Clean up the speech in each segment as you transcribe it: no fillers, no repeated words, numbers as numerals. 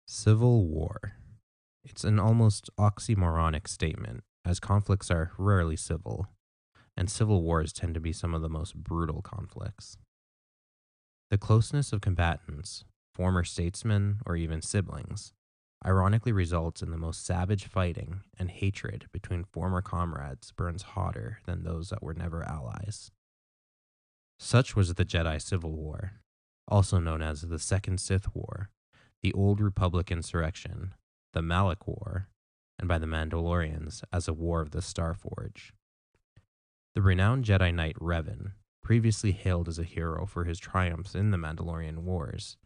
Civil War. It's an almost oxymoronic statement, as conflicts are rarely civil, and civil wars tend to be some of the most brutal conflicts. The closeness of combatants, former statesmen, or even siblings, ironically results in the most savage fighting, and hatred between former comrades burns hotter than those that were never allies. Such was the Jedi Civil War, also known as the Second Sith War, the Old Republic insurrection, the Malak War, and by the Mandalorians as a War of the Starforge. The renowned Jedi Knight Revan, previously hailed as a hero for his triumphs in the Mandalorian Wars,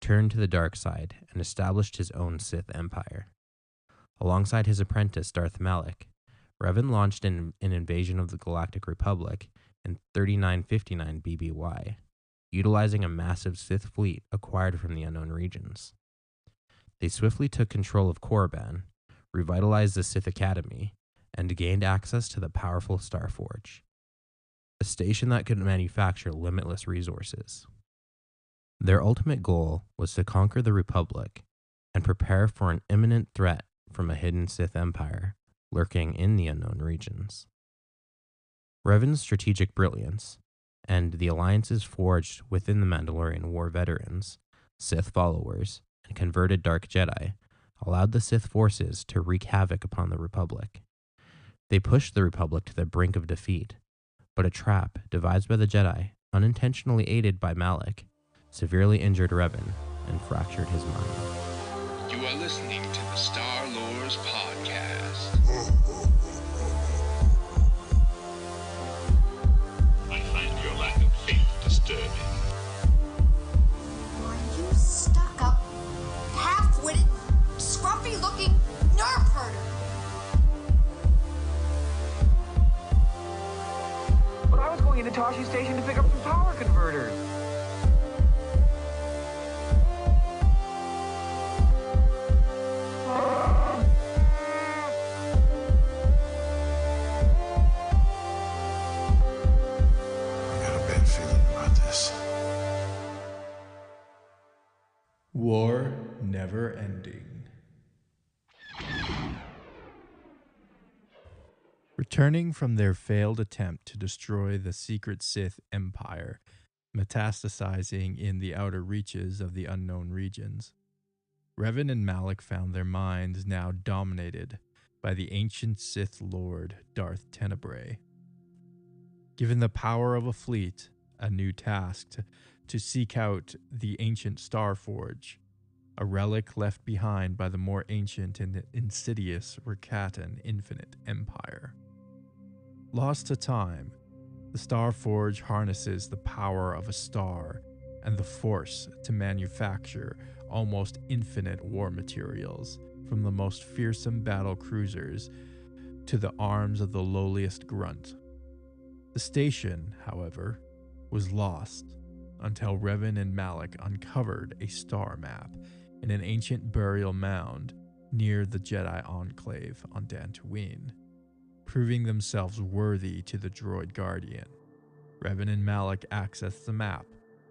turned to the dark side and established his own Sith empire. Alongside his apprentice Darth Malak, Revan launched an invasion of the Galactic Republic in 3959 BBY, utilizing a massive Sith fleet acquired from the unknown regions. They swiftly took control of Korriban, revitalized the Sith Academy, and gained access to the powerful Starforge, a station that could manufacture limitless resources. Their ultimate goal was to conquer the Republic and prepare for an imminent threat from a hidden Sith empire lurking in the unknown regions. Revan's strategic brilliance and the alliances forged within the Mandalorian War veterans, Sith followers, and converted Dark Jedi allowed the Sith forces to wreak havoc upon the Republic. They pushed the Republic to the brink of defeat, but a trap devised by the Jedi, unintentionally aided by Malak, severely injured Revan and fractured his mind. You are listening to the Star Lords Podcast. I find your lack of faith disturbing. Are you stuck-up, half-witted, scruffy-looking nerf herder? But I was going into Toshi Station to pick up some power converters. War never ending. Returning from their failed attempt to destroy the secret Sith Empire, metastasizing in the outer reaches of the unknown regions, Revan and Malak found their minds now dominated by the ancient Sith Lord Darth Tenebrae. Given the power of a fleet, a new task to seek out the ancient Starforge, a relic left behind by the more ancient and insidious Rakatan Infinite Empire. Lost to time, the Starforge harnesses the power of a star and the force to manufacture almost infinite war materials, from the most fearsome battle cruisers to the arms of the lowliest grunt. The station, however, was lost until Revan and Malak uncovered a star map in an ancient burial mound near the Jedi Enclave on Dantooine, proving themselves worthy to the droid guardian. Revan and Malak accessed the map,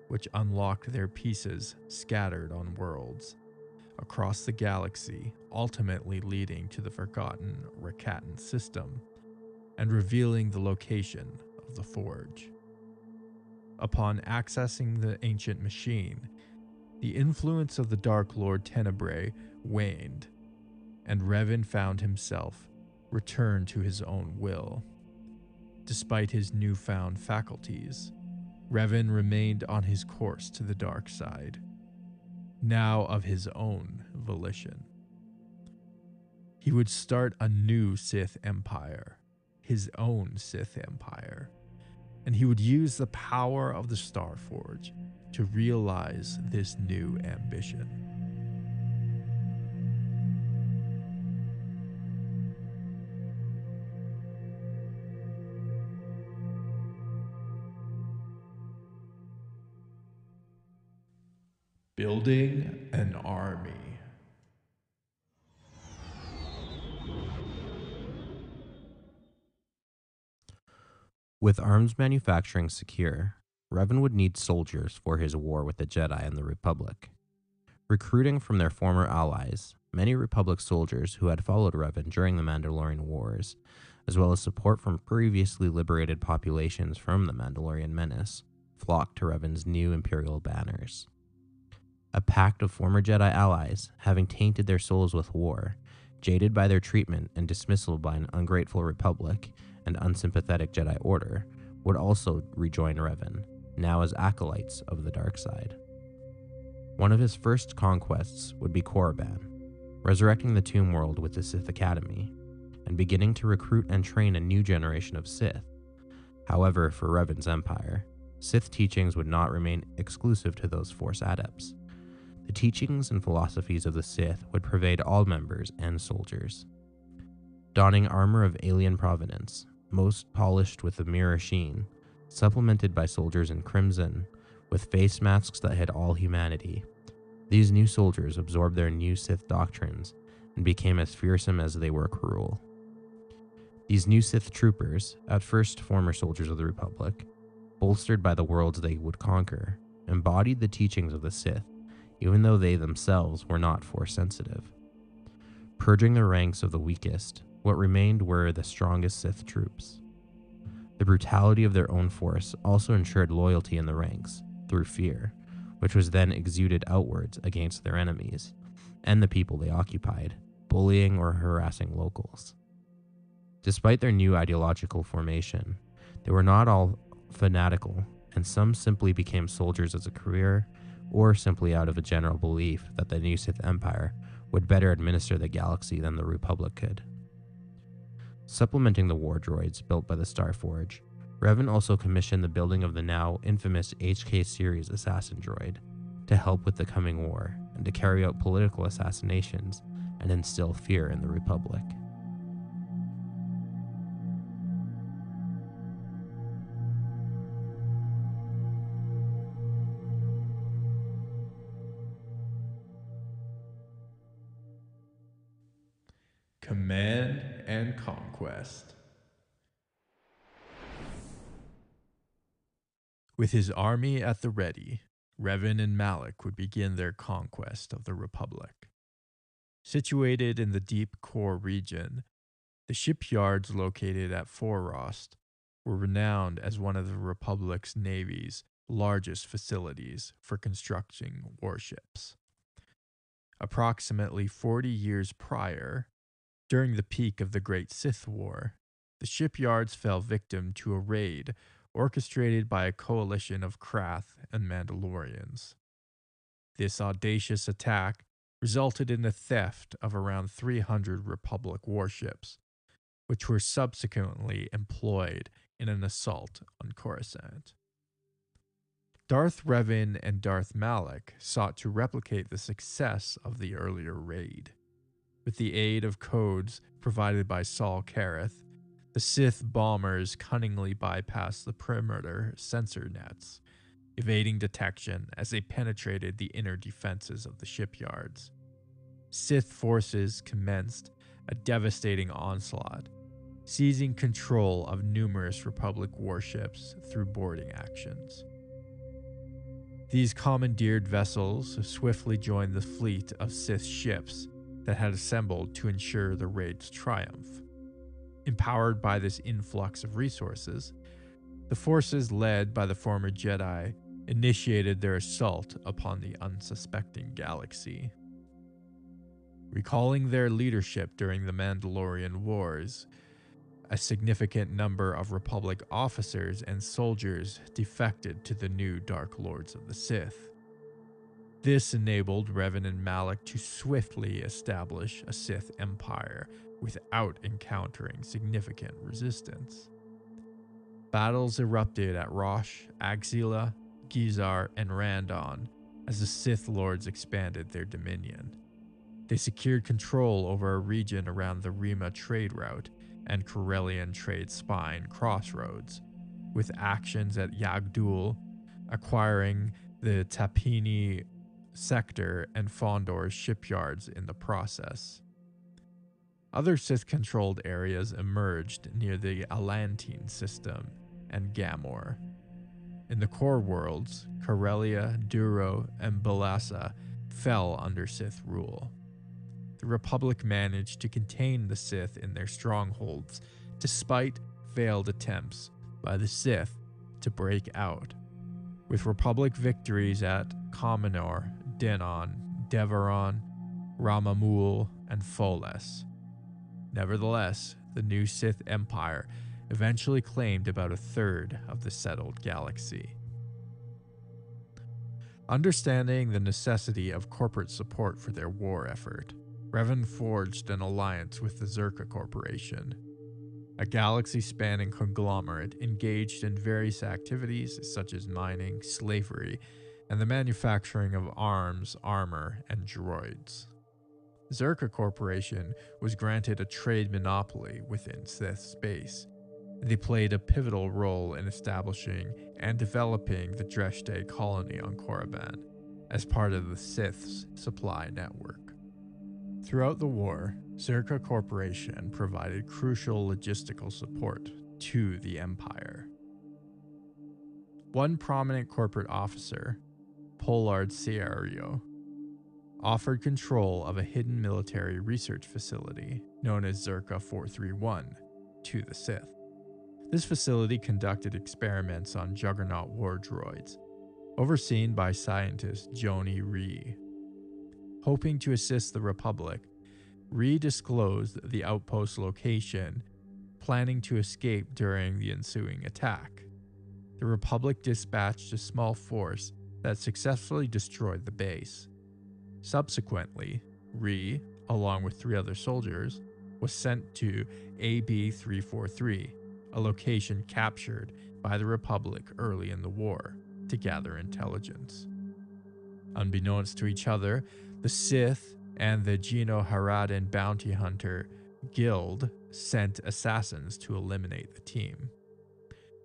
which unlocked their pieces scattered on worlds across the galaxy, ultimately leading to the forgotten Rakatan system and revealing the location of the Forge. Upon accessing the ancient machine, the influence of the Dark Lord Tenebrae waned, and Revan found himself returned to his own will. Despite his newfound faculties, Revan remained on his course to the dark side, now of his own volition. He would start a new Sith Empire, his own Sith Empire, and he would use the power of the Starforge to realize this new ambition. Building an army. With arms manufacturing secure, Revan would need soldiers for his war with the Jedi and the Republic. Recruiting from their former allies, many Republic soldiers who had followed Revan during the Mandalorian Wars, as well as support from previously liberated populations from the Mandalorian menace, flocked to Revan's new Imperial banners. A pact of former Jedi allies, having tainted their souls with war, jaded by their treatment and dismissal by an ungrateful Republic and unsympathetic Jedi Order, would also rejoin Revan, now as acolytes of the dark side. One of his first conquests would be Korriban, resurrecting the Tomb World with the Sith Academy, and beginning to recruit and train a new generation of Sith. However, for Revan's empire, Sith teachings would not remain exclusive to those Force adepts. The teachings and philosophies of the Sith would pervade all members and soldiers. Donning armor of alien provenance, most polished with a mirror sheen, supplemented by soldiers in crimson, with face masks that hid all humanity, these new soldiers absorbed their new Sith doctrines and became as fearsome as they were cruel. These new Sith troopers, at first former soldiers of the Republic, bolstered by the worlds they would conquer, embodied the teachings of the Sith, even though they themselves were not Force sensitive. Purging the ranks of the weakest, what remained were the strongest Sith troops. The brutality of their own Force also ensured loyalty in the ranks, through fear, which was then exuded outwards against their enemies, and the people they occupied, bullying or harassing locals. Despite their new ideological formation, they were not all fanatical, and some simply became soldiers as a career, or simply out of a general belief that the new Sith Empire would better administer the galaxy than the Republic could. Supplementing the war droids built by the Starforge, Revan also commissioned the building of the now infamous HK series assassin droid to help with the coming war and to carry out political assassinations and instill fear in the Republic. Command and Conquest. With his army at the ready, Revan and Malak would begin their conquest of the Republic. Situated in the deep core region, the shipyards located at Forost were renowned as one of the Republic's Navy's largest facilities for constructing warships. Approximately 40 years prior, during the peak of the Great Sith War, the shipyards fell victim to a raid orchestrated by a coalition of Krath and Mandalorians. This audacious attack resulted in the theft of around 300 Republic warships, which were subsequently employed in an assault on Coruscant. Darth Revan and Darth Malak sought to replicate the success of the earlier raid. With the aid of codes provided by Saul Kareth, the Sith bombers cunningly bypassed the perimeter sensor nets, evading detection as they penetrated the inner defenses of the shipyards. Sith forces commenced a devastating onslaught, seizing control of numerous Republic warships through boarding actions. These commandeered vessels swiftly joined the fleet of Sith ships that had assembled to ensure the raid's triumph. Empowered by this influx of resources, the forces led by the former Jedi initiated their assault upon the unsuspecting galaxy. Recalling their leadership during the Mandalorian Wars, a significant number of Republic officers and soldiers defected to the new Dark Lords of the Sith. This enabled Revan and Malak to swiftly establish a Sith empire without encountering significant resistance. Battles erupted at Rosh, Agzila, Gizar, and Randon as the Sith Lords expanded their dominion. They secured control over a region around the Rima trade route and Corellian trade spine crossroads, with actions at Yagdul, acquiring the Tapini sector and Fondor's shipyards in the process. Other Sith-controlled areas emerged near the Alantine system and Gamor. In the core worlds, Corellia, Duro, and Balassa fell under Sith rule. The Republic managed to contain the Sith in their strongholds, despite failed attempts by the Sith to break out, with Republic victories at Commenor, Denon, Deveron, Ramamul, and Foles. Nevertheless, the new Sith Empire eventually claimed about a third of the settled galaxy. Understanding the necessity of corporate support for their war effort, Revan forged an alliance with the Zerka Corporation, a galaxy-spanning conglomerate engaged in various activities such as mining, slavery, and the manufacturing of arms, armor, and droids. Zerka Corporation was granted a trade monopoly within Sith space. They played a pivotal role in establishing and developing the Dreshte colony on Korriban as part of the Sith's supply network. Throughout the war, Zerka Corporation provided crucial logistical support to the Empire. One prominent corporate officer, Pollard Ciario, offered control of a hidden military research facility known as Zerka 431 to the Sith. This facility conducted experiments on Juggernaut war droids, overseen by scientist Joni Ree. Hoping to assist the Republic, Ree disclosed the outpost's location, planning to escape during the ensuing attack. The Republic dispatched a small force that successfully destroyed the base. Subsequently, Ree, along with 3 other soldiers, was sent to AB-343, a location captured by the Republic early in the war, to gather intelligence. Unbeknownst to each other, the Sith and the Geno Haradan bounty hunter guild sent assassins to eliminate the team.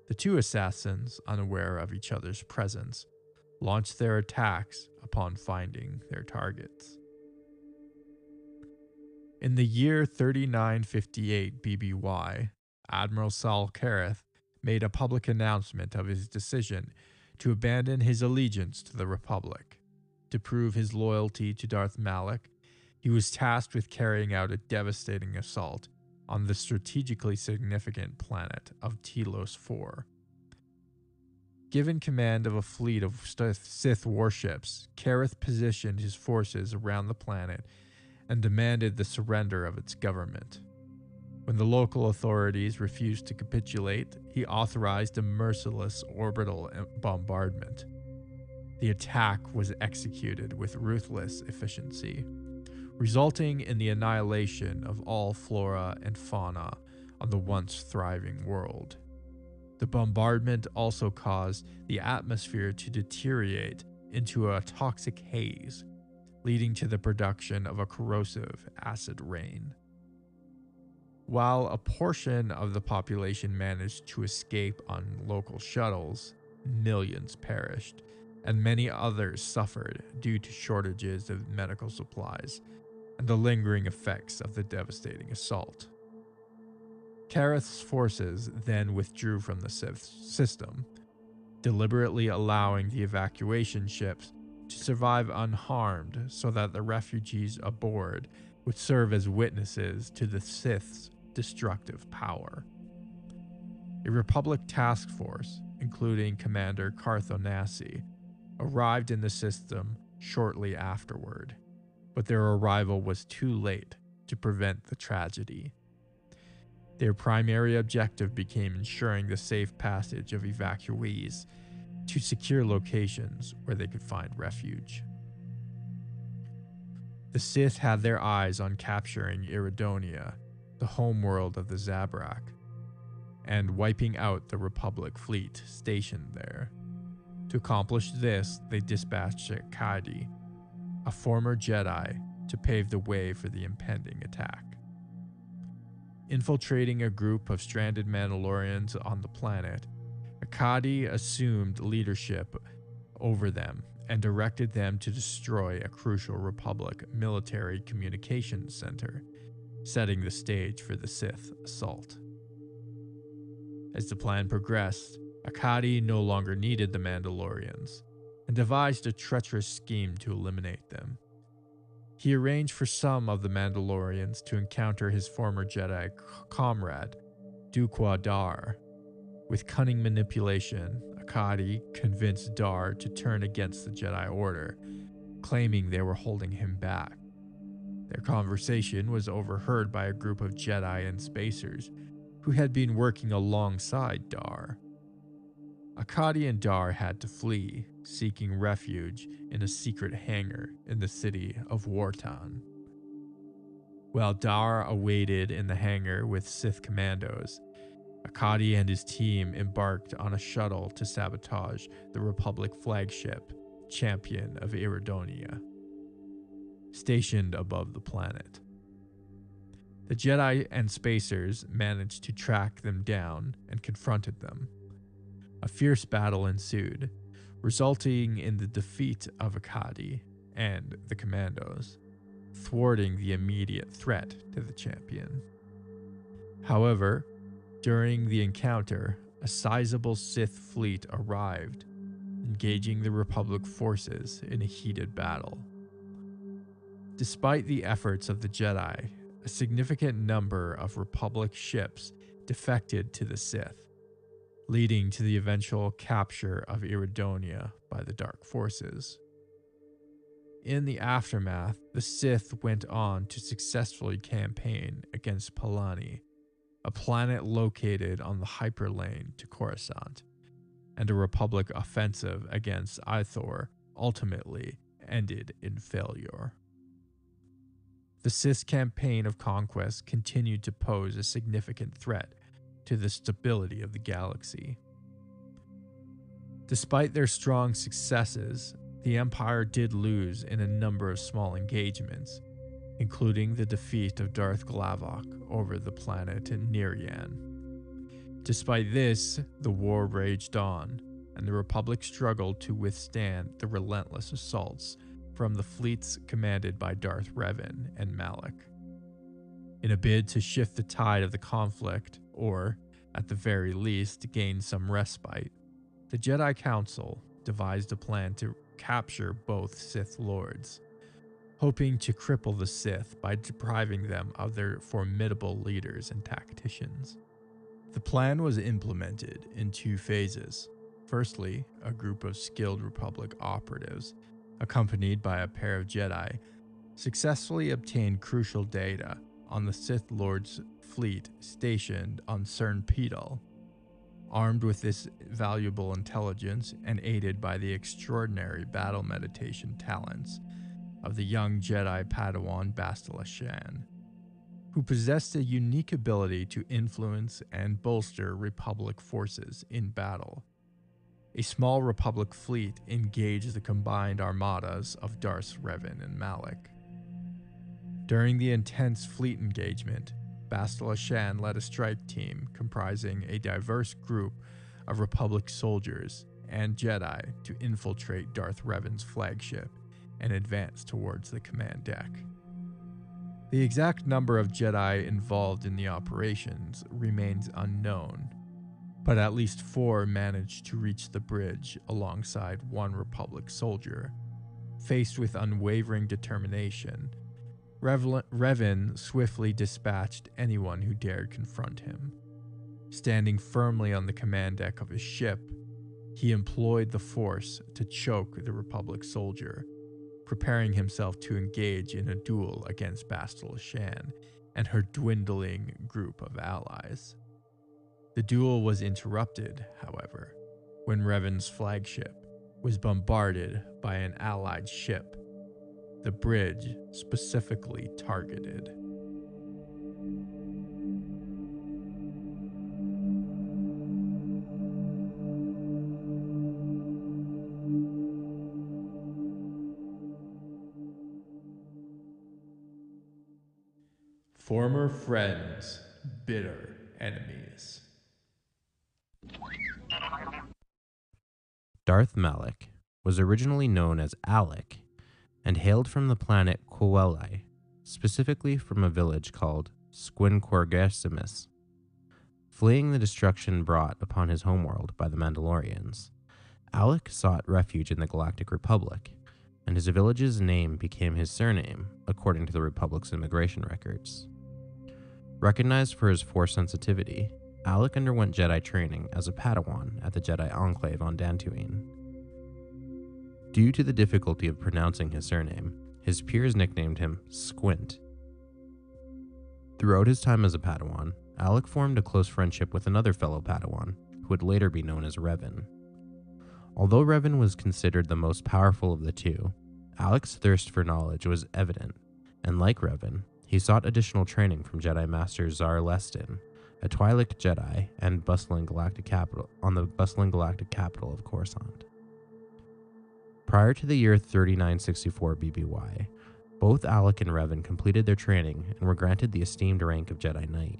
The 2 assassins, unaware of each other's presence, launched their attacks upon finding their targets. In the year 3958 BBY, Admiral Saul Kareth made a public announcement of his decision to abandon his allegiance to the Republic. To prove his loyalty to Darth Malak, he was tasked with carrying out a devastating assault on the strategically significant planet of Telos IV. Given command of a fleet of Sith warships, Kareth positioned his forces around the planet and demanded the surrender of its government. When the local authorities refused to capitulate, he authorized a merciless orbital bombardment. The attack was executed with ruthless efficiency, resulting in the annihilation of all flora and fauna on the once thriving world. The bombardment also caused the atmosphere to deteriorate into a toxic haze, leading to the production of a corrosive acid rain. While a portion of the population managed to escape on local shuttles, millions perished, and many others suffered due to shortages of medical supplies and the lingering effects of the devastating assault. Kareth's forces then withdrew from the system, deliberately allowing the evacuation ships to survive unharmed so that the refugees aboard would serve as witnesses to the Sith's destructive power. A Republic task force, including Commander Carthonasi, arrived in the system shortly afterward, but their arrival was too late to prevent the tragedy. Their primary objective became ensuring the safe passage of evacuees to secure locations where they could find refuge. The Sith had their eyes on capturing Iridonia, the homeworld of the Zabrak, and wiping out the Republic fleet stationed there. To accomplish this, they dispatched Akkadi, a former Jedi, to pave the way for the impending attack. Infiltrating a group of stranded Mandalorians on the planet, Akkadi assumed leadership over them and directed them to destroy a crucial Republic military communications center, setting the stage for the Sith assault. As the plan progressed, Akkadi no longer needed the Mandalorians. and devised a treacherous scheme to eliminate them. He arranged for some of the Mandalorians to encounter his former Jedi comrade, Duqua Dar. With cunning manipulation, Akkadi convinced Dar to turn against the Jedi Order, claiming they were holding him back. Their conversation was overheard by a group of Jedi and spacers who had been working alongside Dar. Akkadi and Dar had to flee, seeking refuge in a secret hangar in the city of Wartan. While Dar awaited in the hangar with Sith commandos, Akkadi and his team embarked on a shuttle to sabotage the Republic flagship, Champion of Iridonia, stationed above the planet. The Jedi and spacers managed to track them down and confronted them. A fierce battle ensued, resulting in the defeat of Akkadi and the commandos, thwarting the immediate threat to the champion. However, during the encounter, a sizable Sith fleet arrived, engaging the Republic forces in a heated battle. Despite the efforts of the Jedi, a significant number of Republic ships defected to the Sith, leading to the eventual capture of Iridonia by the Dark Forces. In the aftermath, the Sith went on to successfully campaign against Palani, a planet located on the hyperlane to Coruscant, and a Republic offensive against Ithor ultimately ended in failure. The Sith campaign of conquest continued to pose a significant threat to the stability of the galaxy. Despite their strong successes, the Empire did lose in a number of small engagements, including the defeat of Darth Glavok over the planet Nerian. Despite this, the war raged on, and the Republic struggled to withstand the relentless assaults from the fleets commanded by Darth Revan and Malak. In a bid to shift the tide of the conflict, or, at the very least, gain some respite, the Jedi Council devised a plan to capture both Sith Lords, hoping to cripple the Sith by depriving them of their formidable leaders and tacticians. The plan was implemented in two phases. Firstly, a group of skilled Republic operatives, accompanied by a pair of Jedi, successfully obtained crucial data on the Sith Lord's fleet stationed on Cern Pedal. Armed with this valuable intelligence and aided by the extraordinary battle meditation talents of the young Jedi Padawan Bastila Shan, who possessed a unique ability to influence and bolster Republic forces in battle. A small Republic fleet engaged the combined armadas of Darths Revan and Malak. During the intense fleet engagement, Bastila Shan led a strike team comprising a diverse group of Republic soldiers and Jedi to infiltrate Darth Revan's flagship and advance towards the command deck. The exact number of Jedi involved in the operations remains unknown, but at least 4 managed to reach the bridge alongside one Republic soldier. Faced with unwavering determination, Revan swiftly dispatched anyone who dared confront him. Standing firmly on the command deck of his ship, he employed the Force to choke the Republic soldier, preparing himself to engage in a duel against Bastila Shan and her dwindling group of allies. The duel was interrupted, however, when Revan's flagship was bombarded by an allied ship, the bridge specifically targeted. Former friends, bitter enemies. Darth Malak was originally known as Alec and hailed from the planet Coeli, specifically from a village called Squinquargesimus. Fleeing the destruction brought upon his homeworld by the Mandalorians, Alec sought refuge in the Galactic Republic, and his village's name became his surname, according to the Republic's immigration records. Recognized for his Force sensitivity, Alec underwent Jedi training as a Padawan at the Jedi Enclave on Dantooine. Due to the difficulty of pronouncing his surname, his peers nicknamed him Squint. Throughout his time as a Padawan, Alec formed a close friendship with another fellow Padawan, who would later be known as Revan. Although Revan was considered the most powerful of the two, Alec's thirst for knowledge was evident, and like Revan, he sought additional training from Jedi Master Zar Lestin, a Twi'lek Jedi and the bustling galactic capital of Coruscant. Prior to the year 3964 BBY, both Alec and Revan completed their training and were granted the esteemed rank of Jedi Knight.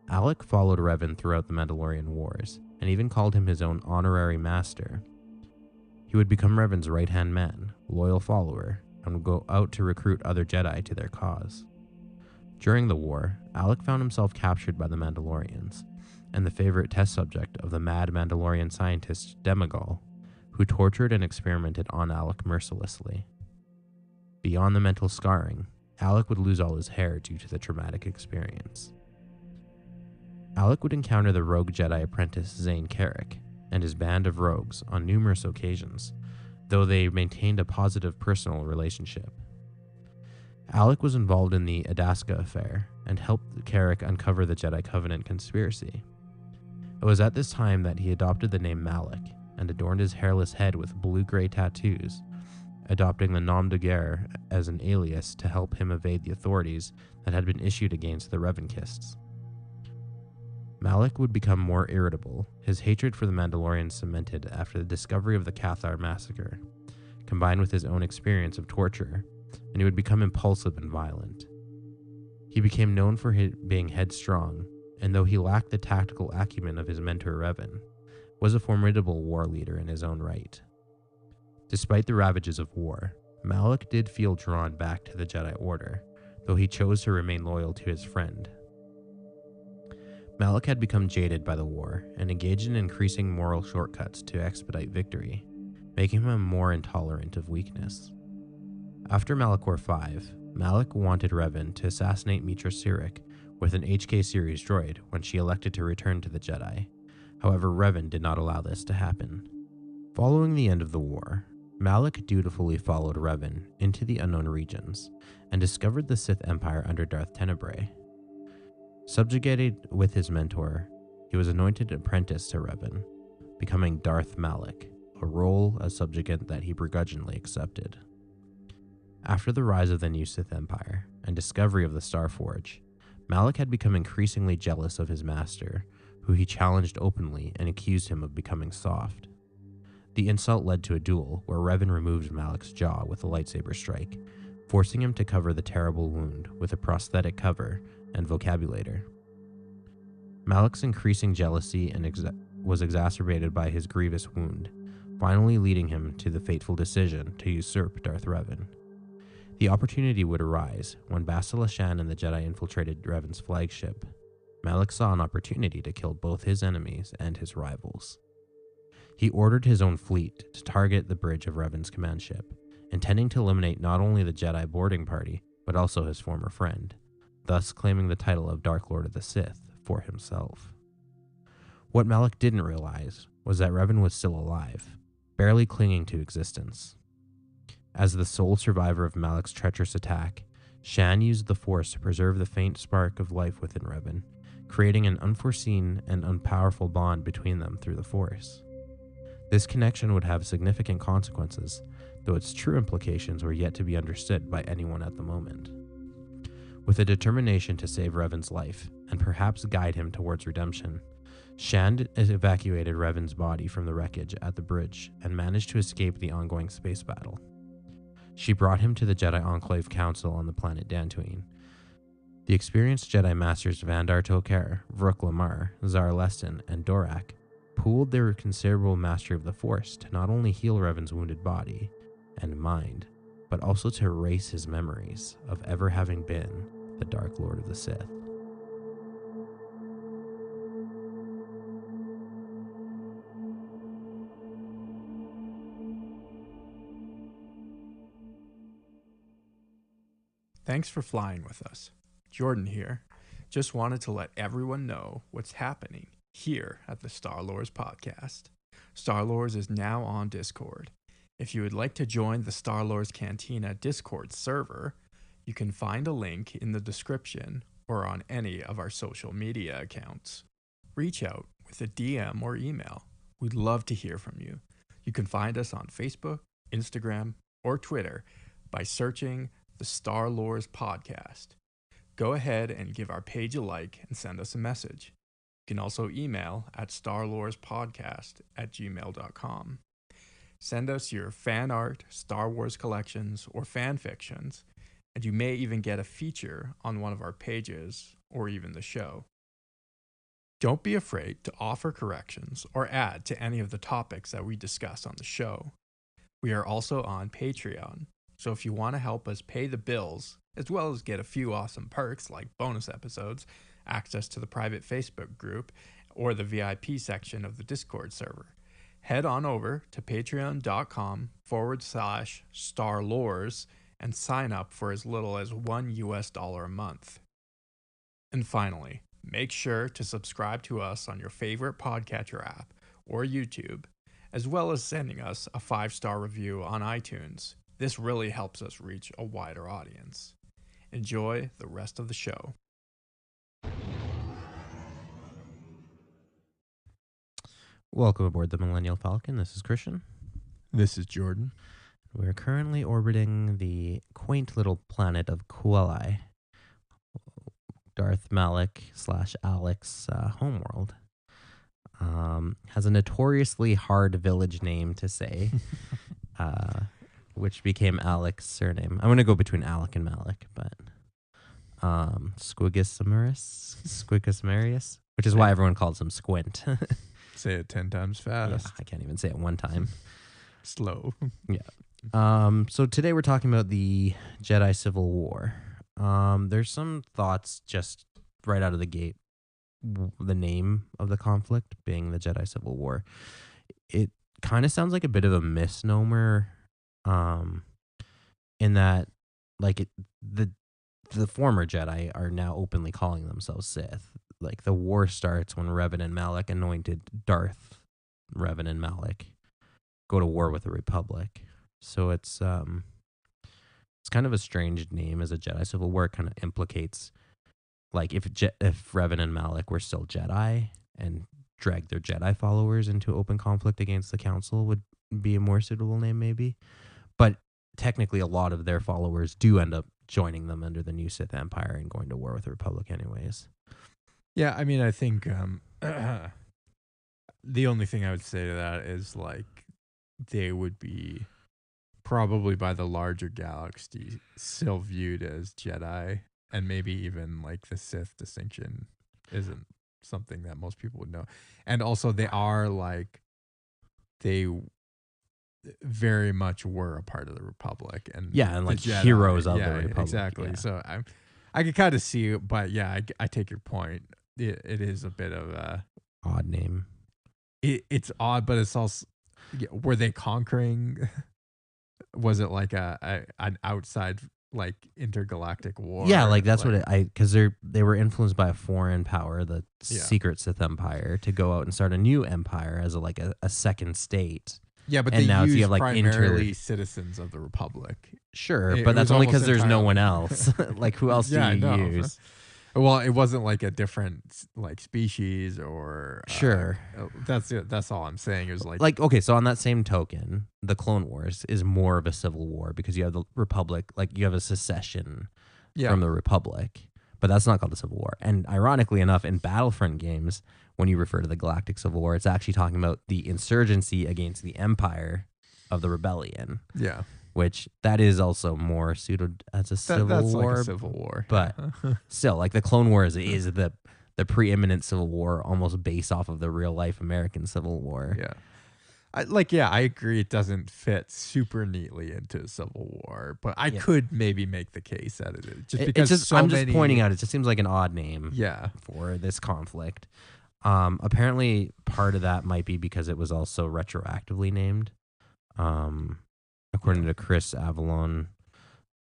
Alec followed Revan throughout the Mandalorian Wars, and even called him his own honorary master. He would become Revan's right-hand man, loyal follower, and would go out to recruit other Jedi to their cause. During the war, Alec found himself captured by the Mandalorians, and the favorite test subject of the mad Mandalorian scientist Demagol, who tortured and experimented on Alec mercilessly. Beyond the mental scarring, Alec would lose all his hair due to the traumatic experience. Alec would encounter the rogue Jedi apprentice Zane Carrick and his band of rogues on numerous occasions, though they maintained a positive personal relationship. Alec was involved in the Adaska affair and helped Carrick uncover the Jedi Covenant conspiracy. It was at this time that he adopted the name Malak and adorned his hairless head with blue-gray tattoos, adopting the nom de guerre as an alias to help him evade the authorities that had been issued against the Revankists. Malak would become more irritable, his hatred for the Mandalorians cemented after the discovery of the Cathar massacre, combined with his own experience of torture, and he would become impulsive and violent. He became known for being headstrong, and though he lacked the tactical acumen of his mentor Revan, was a formidable war leader in his own right. Despite the ravages of war, Malak did feel drawn back to the Jedi Order, though he chose to remain loyal to his friend. Malak had become jaded by the war and engaged in increasing moral shortcuts to expedite victory, making him more intolerant of weakness. After Malachor V, Malak wanted Revan to assassinate Mitra Sirik with an HK series droid when she elected to return to the Jedi. However, Revan did not allow this to happen. Following the end of the war, Malak dutifully followed Revan into the unknown regions and discovered the Sith Empire under Darth Tenebrae. Subjugated with his mentor, he was anointed apprentice to Revan, becoming Darth Malak, a role as subjugate that he begrudgingly accepted. After the rise of the new Sith Empire and discovery of the Starforge, Malak had become increasingly jealous of his master, who he challenged openly and accused him of becoming soft. The insult led to a duel where Revan removed Malak's jaw with a lightsaber strike, forcing him to cover the terrible wound with a prosthetic cover and vocabulator. Malak's increasing jealousy was exacerbated by his grievous wound, finally leading him to the fateful decision to usurp Darth Revan. The opportunity would arise when Bastila Shan and the Jedi infiltrated Revan's flagship. Malak saw an opportunity to kill both his enemies and his rivals. He ordered his own fleet to target the bridge of Revan's command ship, intending to eliminate not only the Jedi boarding party, but also his former friend, thus claiming the title of Dark Lord of the Sith for himself. What Malak didn't realize was that Revan was still alive, barely clinging to existence. As the sole survivor of Malak's treacherous attack, Shan used the Force to preserve the faint spark of life within Revan, creating an unforeseen and unpowerful bond between them through the Force. This connection would have significant consequences, though its true implications were yet to be understood by anyone at the moment. With a determination to save Revan's life, and perhaps guide him towards redemption, Shan evacuated Revan's body from the wreckage at the bridge and managed to escape the ongoing space battle. She brought him to the Jedi Enclave Council on the planet Dantooine. The experienced Jedi Masters Vandar Tokar, Vrook Lamar, Zar Lestin, and Dorak pooled their considerable mastery of the Force to not only heal Revan's wounded body and mind, but also to erase his memories of ever having been the Dark Lord of the Sith. thanks for flying with us. Jordan here. Just wanted to let everyone know what's happening here at the Star Lords podcast. Star Lords is now on Discord. If you would like to join the Star Lords Cantina Discord server, you can find a link in the description or on any of our social media accounts. Reach out with a DM or email. We'd love to hear from you. You can find us on Facebook, Instagram, or Twitter by searching the Star Lords podcast. Go ahead and give our page a like and send us a message. You can also email at starlordspodcast@gmail.com. Send us your fan art, Star Wars collections, or fan fictions, and you may even get a feature on one of our pages or even the show. Don't be afraid to offer corrections or add to any of the topics that we discuss on the show. We are also on Patreon, so if you want to help us pay the bills, as well as get a few awesome perks like bonus episodes, access to the private Facebook group, or the VIP section of the Discord server, head on over to patreon.com/starlores and sign up for as little as $1 a month. And finally, make sure to subscribe to us on your favorite podcatcher app or YouTube, as well as sending us a 5-star review on iTunes. This really helps us reach a wider audience. Enjoy the rest of the show. Welcome aboard the Millennial Falcon. This is Christian. This is Jordan. We're currently orbiting the quaint little planet of Kualai, Darth Malak / Alex homeworld. Has a notoriously hard village name to say, which became Alec's surname. I'm going to go between Alec and Malak, but Squiggusmarius, which is why everyone calls him Squint. Say it 10 times fast. Yeah, I can't even say it one time. Slow. Yeah. So today we're talking about the Jedi Civil War. There's some thoughts just right out of the gate. The name of the conflict being the Jedi Civil War. It kind of sounds like a bit of a misnomer, in that, like, the former Jedi are now openly calling themselves Sith. Like, the war starts when Revan and Malak anointed Darth Revan and Malak go to war with the Republic. So it's kind of a strange name as a Jedi Civil War. It kind of implicates, like, if Revan and Malak were still Jedi and dragged their Jedi followers into open conflict against the Council would be a more suitable name, maybe. But technically, a lot of their followers do end up joining them under the new Sith Empire and going to war with the Republic anyways. Yeah, I mean, I think the only thing I would say to that is, like, they would be probably by the larger galaxy still viewed as Jedi, and maybe even, like, the Sith distinction isn't something that most people would know. And also, they are, like, they very much were a part of the Republic, and like Jedi, heroes of the Republic. Exactly. Yeah. So I could kind of see it, but yeah, I take your point. It is a bit of a Odd name. It's odd, but it's also, were they conquering? Was it like an outside, like, intergalactic war? Yeah, like that's what because they were influenced by a foreign power, the secret Sith Empire, to go out and start a new empire as a second state. Yeah, but and they now used you have, like, primarily citizens of the Republic. Sure, It but that's was only almost because there's no entirely- one else. Like, who else do Yeah, I you know. use? Well, it wasn't like a different, like, species or Sure. That's it. That's all I'm saying. It was Like, okay, so on that same token, the Clone Wars is more of a civil war because you have the Republic, like, you have a secession from the Republic, but that's not called a civil war. And ironically enough, in Battlefront games, when you refer to the Galactic Civil War, it's actually talking about the insurgency against the Empire of the Rebellion. Yeah. Which that is also more suited as a civil That's war. like a civil war. But still, like, the Clone Wars is the preeminent civil war, almost based off of the real life American Civil War. Yeah. I agree. It doesn't fit super neatly into a civil war, but I could maybe make the case that it is just because I'm just pointing out, it just seems like an odd name. Yeah. For this conflict. Apparently, part of that might be because it was also retroactively named. According to Chris Avalon,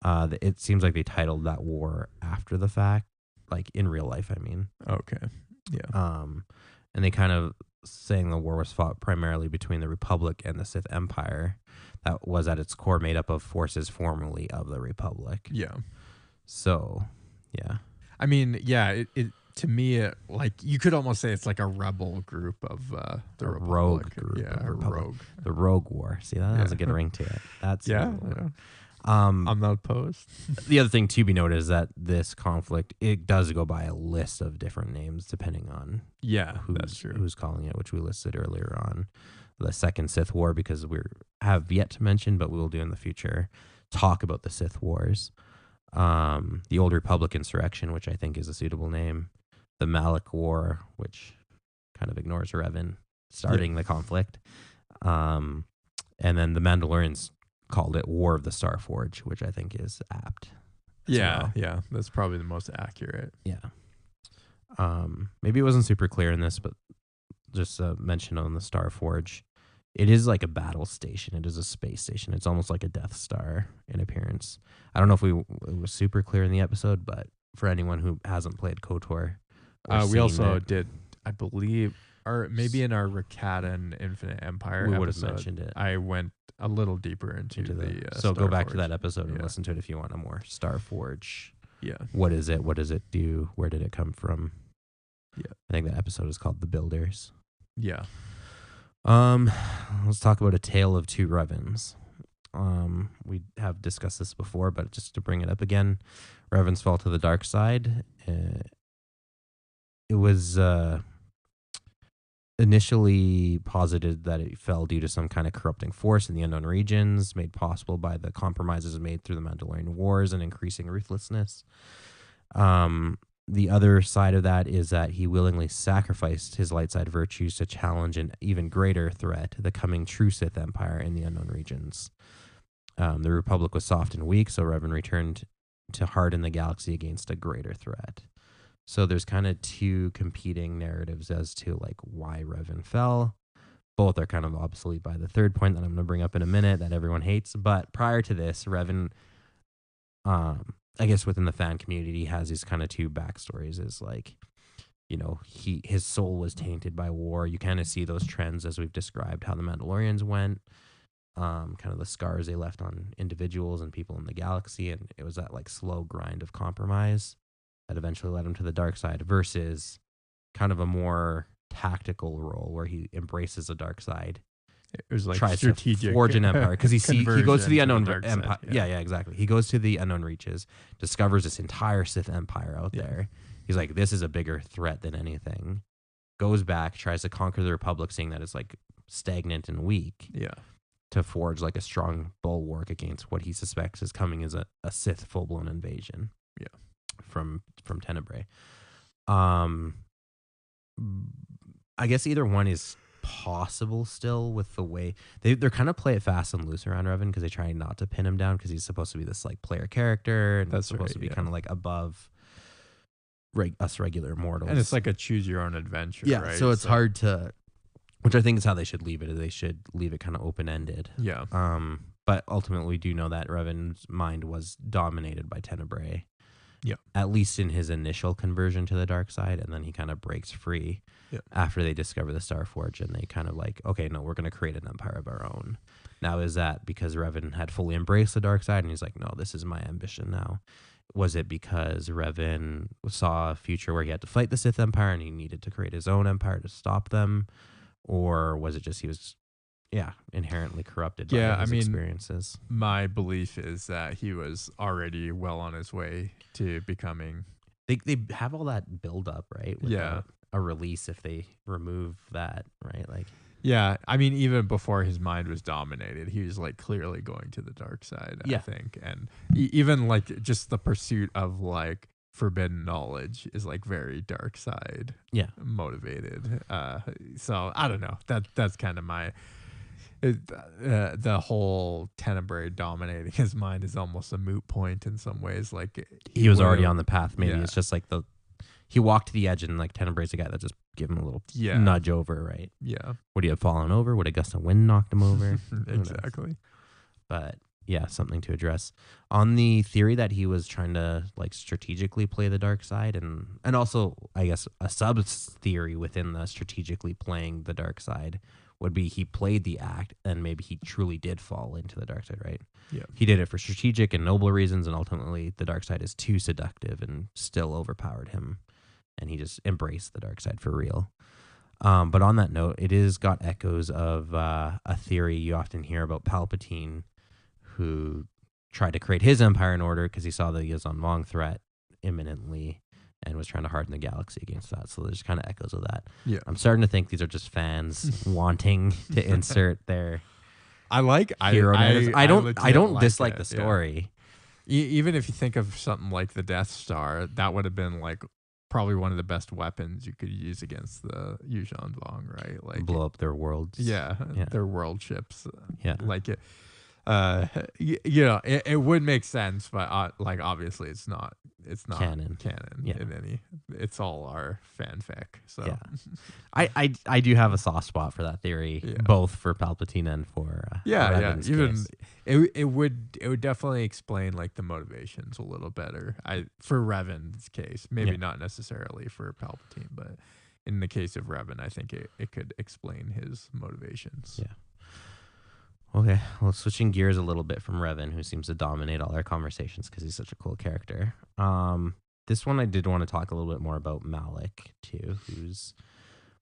It seems like they titled that war after the fact, like in real life, I mean. Okay. Yeah. And they kind of saying the war was fought primarily between the Republic and the Sith Empire that was at its core made up of forces formerly of the Republic. Yeah. So, yeah. I mean, yeah, it to me, like, you could almost say it's like a rebel group of the Republic. Rogue group. Yeah, of a Republic. rogue. The Rogue War. See, that has a good ring to it. That's Yeah. I'm not opposed. The other thing to be noted is that this conflict, it does go by a list of different names depending on That's true. who's calling it, which we listed earlier on. The Second Sith War, because we have yet to mention, but we will do in the future, talk about the Sith Wars. The Old Republic Insurrection, which I think is a suitable name. The Malak War, which kind of ignores Revan starting the conflict. And then the Mandalorians called it War of the Starforge, which I think is apt. Yeah, that's probably the most accurate. Yeah. Maybe it wasn't super clear in this, but just a mention on the Starforge. It is like a battle station. It is a space station. It's almost like a Death Star in appearance. I don't know if it was super clear in the episode, but for anyone who hasn't played KOTOR, we also did, I believe, or maybe in our Rakatan Infinite Empire we would have episode, mentioned it. I went a little deeper into the so go back to Starforge. that episode and listen to it if you want a more Starforge. Yeah. What is it? What does it do? Where did it come from? Yeah. I think that episode is called The Builders. Yeah. Let's talk about A Tale of Two Revans. We have discussed this before, but just to bring it up again, Revan's fall to the dark side. It was initially posited that it fell due to some kind of corrupting force in the unknown regions, made possible by the compromises made through the Mandalorian Wars and increasing ruthlessness. The other side of that is that he willingly sacrificed his light side virtues to challenge an even greater threat, the coming true Sith Empire in the unknown regions. The Republic was soft and weak, so Revan returned to harden the galaxy against a greater threat. So there's kind of two competing narratives as to like why Revan fell. Both are kind of obsolete by the third point that I'm going to bring up in a minute that everyone hates. But prior to this, Revan, I guess within the fan community, has these kind of two backstories. Is like, you know, his soul was tainted by war. You kind of see those trends as we've described how the Mandalorians went, kind of the scars they left on individuals and people in the galaxy, and it was that like slow grind of compromise that eventually led him to the dark side, versus kind of a more tactical role where he embraces the dark side. It was like tries strategic to forge an empire because he goes to the unknown dark side, empire. Yeah, exactly. He goes to the unknown reaches, discovers this entire Sith empire out there. He's like, this is a bigger threat than anything. Goes back, tries to conquer the Republic, seeing that it's like stagnant and weak. Yeah. To forge like a strong bulwark against what he suspects is coming as a Sith full blown invasion. Yeah. From Tenebrae. I guess either one is possible still with the way they're kind of play it fast and loose around Revan because they try not to pin him down because he's supposed to be this like player character and that's supposed to be kind of like above us regular mortals. And it's like a choose your own adventure. Yeah, right? so it's hard to, which I think is how they should leave it. Is they should leave it kind of open ended. Yeah. But ultimately, we do know that Revan's mind was dominated by Tenebrae. Yeah. At least in his initial conversion to the dark side, and then he kind of breaks free after they discover the Starforge, and they kind of like, okay, no, we're going to create an empire of our own. Now, is that because Revan had fully embraced the dark side, and he's like, no, this is my ambition now? Was it because Revan saw a future where he had to fight the Sith Empire, and he needed to create his own empire to stop them? Or was it just he was, inherently corrupted by his experiences? My belief is that he was already well on his way to becoming. They have all that build up, right? With a release if they remove that, right? Like, yeah, I mean, even before his mind was dominated, he was like clearly going to the dark side, I think. And even like just the pursuit of like forbidden knowledge is like very dark side motivated. So I don't know. That's kind of my the whole Tenebrae dominating his mind is almost a moot point in some ways. Like he was already on the path. Maybe it's just like he walked to the edge, and like Tenebrae's the guy that just give him a little nudge over, right? Yeah. Would he have fallen over? Would a gust of wind knocked him over? Exactly. But something to address. On the theory that he was trying to like strategically play the dark side, and also I guess a sub theory within the strategically playing the dark side would be he played the act and maybe he truly did fall into the dark side, right? Yeah. He did it for strategic and noble reasons, and ultimately the dark side is too seductive and still overpowered him, and he just embraced the dark side for real. But on that note, it is got echoes of a theory you often hear about Palpatine, who tried to create his empire in order because he saw the Yazan Vong threat imminently and was trying to harden the galaxy against that. So there's kind of echoes of that. Yeah. I'm starting to think these are just fans wanting to insert their hero narratives. I don't like dislike it, the story. Even if you think of something like the Death Star, that would have been like probably one of the best weapons you could use against the Yuuzhan Vong, right? Like Blow up their worlds. Yeah, their world ships. Yeah. Like it. It would make sense, but like obviously it's not canon in any. It's all our fanfic. So yeah. I do have a soft spot for that theory, both for Palpatine and for Revan's even case. it would definitely explain like the motivations a little better. For Revan's case, maybe not necessarily for Palpatine, but in the case of Revan, I think it could explain his motivations. Yeah. Okay, well, switching gears a little bit from Revan, who seems to dominate all our conversations because he's such a cool character. This one I did want to talk a little bit more about Malak too, who's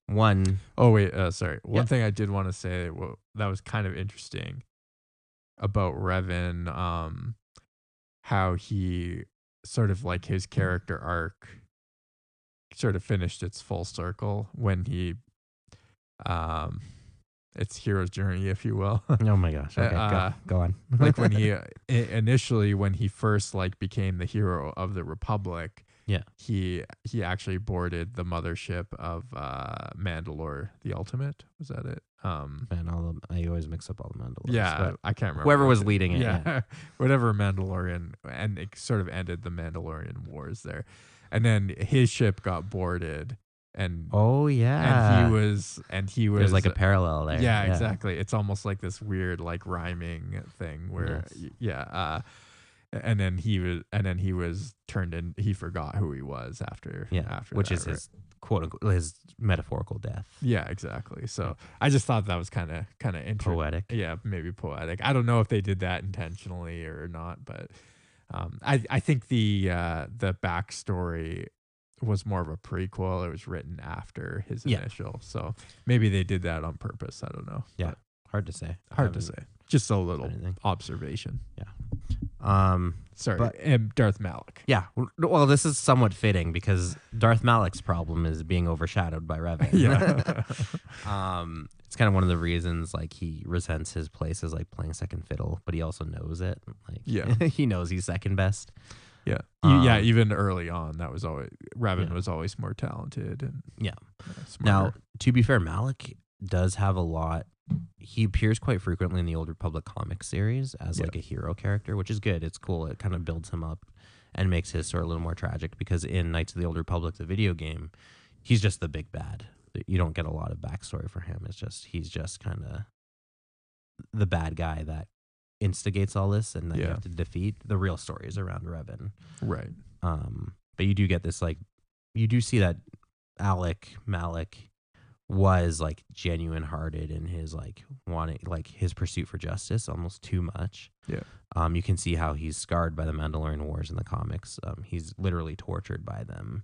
one. Oh wait, sorry. One thing I did want to say that was kind of interesting about Revan, how he sort of like his character arc sort of finished its full circle when he it's hero's journey, if you will. Oh my gosh. Okay, go on. Like when he initially, when he first like became the hero of the Republic, he actually boarded the mothership of Mandalore the Ultimate. Was that it? Man, I always mix up all the Mandalorians. Yeah, I can't remember. Whoever was leading it. Yeah, whatever Mandalorian, and it sort of ended the Mandalorian wars there. And then his ship got boarded. And and he was there's like a parallel there. Yeah, exactly. It's almost like this weird like rhyming thing where and then he was turned in. He forgot who he was after which that, is his quote unquote his metaphorical death. Yeah, exactly. So I just thought that was kind of interesting. Poetic. Yeah, maybe poetic. I don't know if they did that intentionally or not, but I think the backstory was more of a prequel. It was written after his initial, so maybe they did that on purpose. I don't know. Yeah, but hard to say. Just a little observation. Yeah. Sorry, Darth Malak. Yeah. Well, this is somewhat fitting because Darth Malak's problem is being overshadowed by Revan. Yeah. It's kind of one of the reasons like he resents his place as like playing second fiddle, but he also knows it. Like he knows he's second best. Yeah. Even early on, that was always Revan was always more talented and smarter. Now, to be fair, Malak does have a lot. He appears quite frequently in the Old Republic comic series as like a hero character, which is good. It's cool. It kind of builds him up and makes his story a little more tragic because in Knights of the Old Republic, the video game, he's just the big bad. You don't get a lot of backstory for him. He's just kind of the bad guy that instigates all this and that you have to defeat. The real story is around Revan. Right. But you do get this like you do see that Malak was like genuine hearted in his like wanting like his pursuit for justice almost too much. Yeah. You can see how he's scarred by the Mandalorian Wars in the comics. He's literally tortured by them.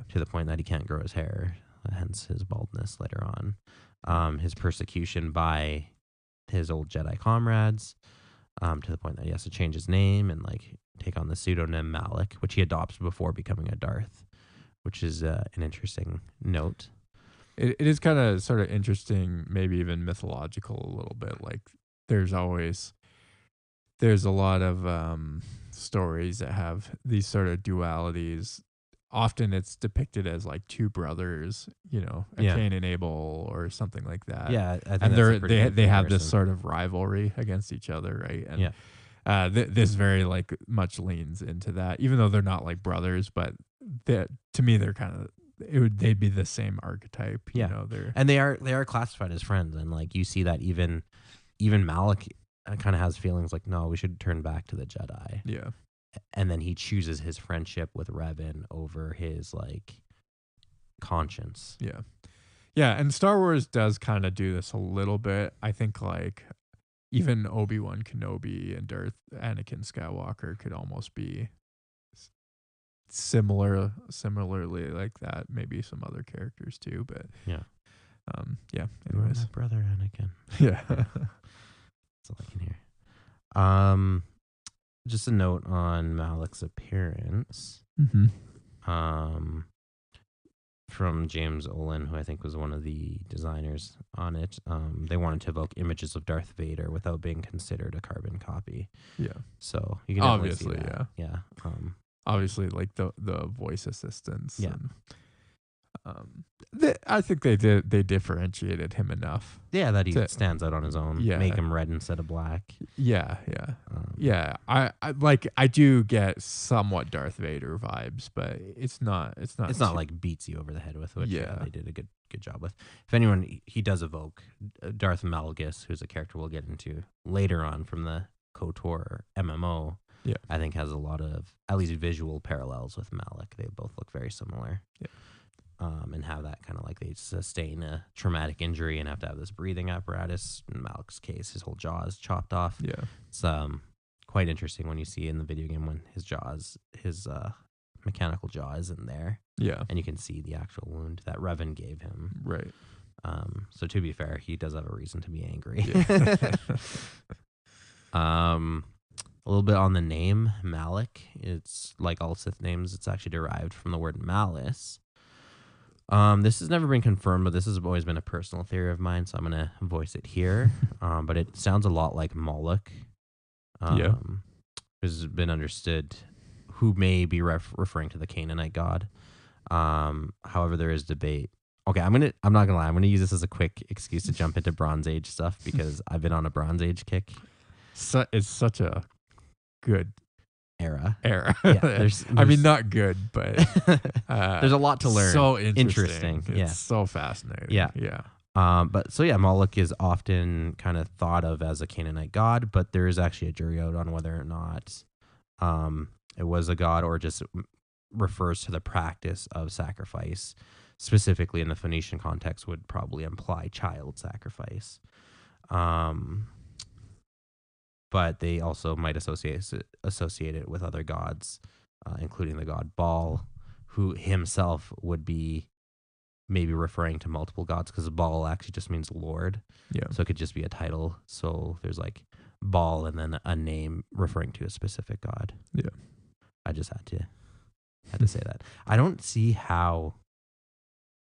To the point that he can't grow his hair, hence his baldness later on. His persecution by his old Jedi comrades. To the point that he has to change his name and like take on the pseudonym Malak, which he adopts before becoming a Darth, which is an interesting note. It is kind of sort of interesting, maybe even mythological a little bit. Like there's a lot of stories that have these sort of dualities. Often it's depicted as like two brothers, Cain and Abel or something like that. Yeah, I think and they have this sort of rivalry against each other, right? And this very like much leans into that, even though they're not like brothers, but to me they're kind of they'd be the same archetype. And they are classified as friends, and like you see that even Malak kind of has feelings like, no, we should turn back to the Jedi. Yeah. And then he chooses his friendship with Revan over his like conscience. Yeah. Yeah, and Star Wars does kind of do this a little bit. I think like even Obi-Wan Kenobi and Anakin Skywalker could almost be similarly like that. Maybe some other characters too, but Yeah. Yeah. You're Anyways. my brother, Anakin. Yeah. That's all I can hear. Just a note on Malak's appearance. Mm-hmm. From James Olin, who I think was one of the designers on it. They wanted to evoke images of Darth Vader without being considered a carbon copy. Yeah. So you can definitely Obviously, see that. Yeah. Obviously, like the voice assistants. Yeah. And, I think they differentiated him enough. Yeah, that he stands out on his own. Yeah. Make him red instead of black. Yeah. I do get somewhat Darth Vader vibes, but it's not Like beats you over the head with, which Yeah. they did a good job with. If anyone, he does evoke Darth Malgus, who's a character we'll get into later on from the KOTOR MMO. Yeah. I think has a lot of at least visual parallels with Malak. They both look very similar. Yeah. And have that kind of like they sustain a traumatic injury and have to have this breathing apparatus. In Malak's case, his whole jaw is chopped off. Yeah. It's quite interesting when you see in the video game when his mechanical jaw is in there. Yeah. And you can see the actual wound that Revan gave him. Right. So to be fair, he does have a reason to be angry. Yeah. A little bit on the name Malak. It's like all Sith names. It's actually derived from the word malice. This has never been confirmed, but this has always been a personal theory of mine, so I'm going to voice it here. But it sounds a lot like Malak. Has been understood who may be referring to the Canaanite god. However, there is debate. Okay, I'm not gonna lie. I'm gonna use this as a quick excuse to jump into Bronze Age stuff because I've been on a Bronze Age kick. It's such a good era. Yeah, there's I mean, not good, but there's a lot to learn. So interesting. It's so fascinating. Yeah. Moloch is often kind of thought of as a Canaanite god, but there is actually a jury out on whether or not it was a god or just refers to the practice of sacrifice. Specifically in the Phoenician context would probably imply child sacrifice. But they also might associate it with other gods, including the god Baal, who himself would be maybe referring to multiple gods because Baal actually just means Lord. Yeah. So it could just be a title. So there's like Baal and then a name referring to a specific god. Yeah. I just had to say that. I don't see how.